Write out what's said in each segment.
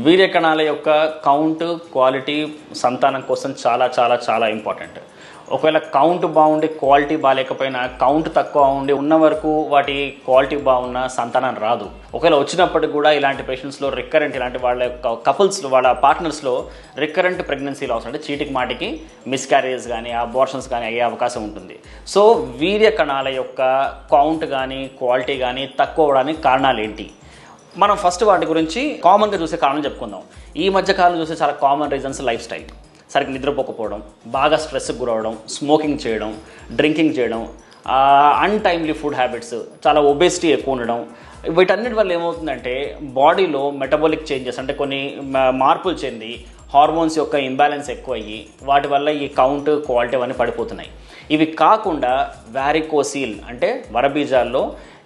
వీర్య కణాల యొక్క కౌంట్ క్వాలిటీ సంతానం కోసం చాలా చాలా చాలా ఇంపార్టెంట్. ఒకవేళ కౌంట్ బాగుండి క్వాలిటీ బాగాలేకపోయినా, కౌంట్ తక్కువ ఉండి ఉన్న వరకు వాటి క్వాలిటీ బాగున్న సంతానం రాదు. ఒకవేళ వచ్చినప్పటికి కూడా ఇలాంటి పేషెంట్స్లో రికరెంట్, ఇలాంటి వాళ్ళ యొక్క కపుల్స్లో, వాళ్ళ పార్ట్నర్స్లో రికరెంట్ ప్రెగ్నెన్సీ లాస్ అంటే చీటికి మాటికి మిస్క్యారేజ్ కానీ అబార్షన్స్ కానీ అయ్యే అవకాశం ఉంటుంది. సో వీర్య కణాల యొక్క కౌంట్ కానీ క్వాలిటీ కానీ తక్కువ అవడానికి కారణాలు ఏంటి? మనం ఫస్ట్ వాటి గురించి కామన్గా చూసే కారణం చెప్పుకుందాం. ఈ మధ్యకాలం చూసే చాలా కామన్ రీజన్స్ లైఫ్ స్టైల్, సరిగ్గా నిద్రపోకపోవడం, బాగా స్ట్రెస్కి గురవడం, స్మోకింగ్ చేయడం, డ్రింకింగ్ చేయడం, అన్టైమ్లీ ఫుడ్ హ్యాబిట్స్, చాలా ఒబేసిటీ ఎక్కువ ఉండడం. వీటన్నిటి వల్ల ఏమవుతుందంటే బాడీలో మెటబాలిక్ చేంజెస్ అంటే కొన్ని మార్పులు చెంది హార్మోన్స్ యొక్క ఇంబ్యాలెన్స్ ఎక్కువ అయ్యి వాటి వల్ల ఈ కౌంట్ క్వాలిటీ అవన్నీ పడిపోతున్నాయి. ఇవి కాకుండా వారికోసీల్ అంటే వరబీజాల్లో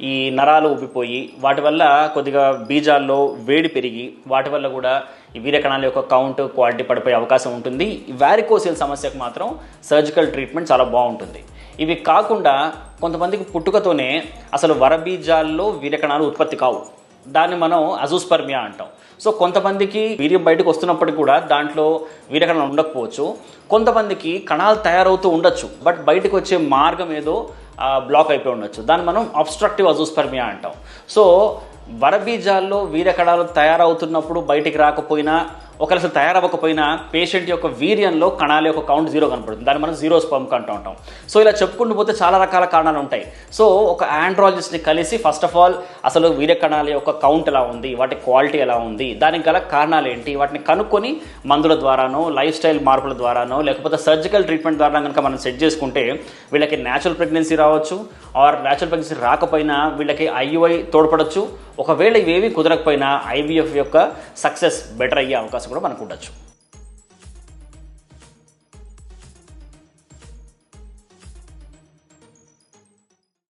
ఈ నరాలు ఉబ్బిపోయి వాటి వల్ల కొద్దిగా బీజాల్లో వేడి పెరిగి వాటి వల్ల కూడా ఈ వీర్య కణాల యొక్క కౌంట్ క్వాలిటీ పడిపోయే అవకాశం ఉంటుంది. ఈ వారికోసీల్ సమస్యకు మాత్రం సర్జికల్ ట్రీట్మెంట్ చాలా బాగుంటుంది. ఇవి కాకుండా కొంతమందికి పుట్టుకతోనే అసలు వరబీజాల్లో వీర్య కణాలు ఉత్పత్తి కావు, దాన్ని మనం అజూస్పర్మియా అంటాం. సో కొంతమందికి వీర్యం బయటకు వస్తున్నప్పటికీ కూడా దాంట్లో వీర్య కణాలు ఉండకపోవచ్చు. కొంతమందికి కణాలు తయారవుతూ ఉండొచ్చు, బట్ బయటకు వచ్చే మార్గం ఏదో బ్లాక్ అయిపోయి ఉండొచ్చు. దాన్ని మనం అబ్స్ట్రక్టివ్ అజూస్పర్మియా అంటాం. సో వరబీజాల్లో వీర్య కణాలు తయారవుతున్నప్పుడు బయటికి రాకపోయినా, ఒకవేళ తయారవ్వకపోయినా పేషెంట్ యొక్క వీర్యంలో కణాల యొక్క కౌంట్ జీరో కనపడుతుంది. దాన్ని మనం జీరో స్పర్మ్ అంటూ ఉంటాం. సో ఇలా చెప్పుకుంటూ పోతే చాలా రకాల కారణాలు ఉంటాయి. సో ఒక ఆండ్రాలజిస్ట్ని కలిసి ఫస్ట్ ఆఫ్ ఆల్ అసలు వీర్య కణాల యొక్క కౌంట్ ఎలా ఉంది, వాటి క్వాలిటీ ఎలా ఉంది, దానికి గల కారణాలు ఏంటి, వాటిని కనుక్కొని మందుల ద్వారానో, లైఫ్ స్టైల్ మార్పుల ద్వారానో, లేకపోతే సర్జికల్ ట్రీట్మెంట్ ద్వారా కనుక మనం సెట్ చేసుకుంటే వీళ్ళకి న్యాచురల్ ప్రెగ్నెన్సీ రావచ్చు, ఆర్ న్యాచురల్ ప్రెగ్నెన్సీ రాకపోయినా వీళ్ళకి ఐయుఐ తోడ్పడచ్చు. ఒకవేళ ఇవేవి కుదరకపోయినా ఐవీఎఫ్ యొక్క సక్సెస్ బెటర్ అయ్యే అవకాశం కూడా మనకు ఉండొచ్చు.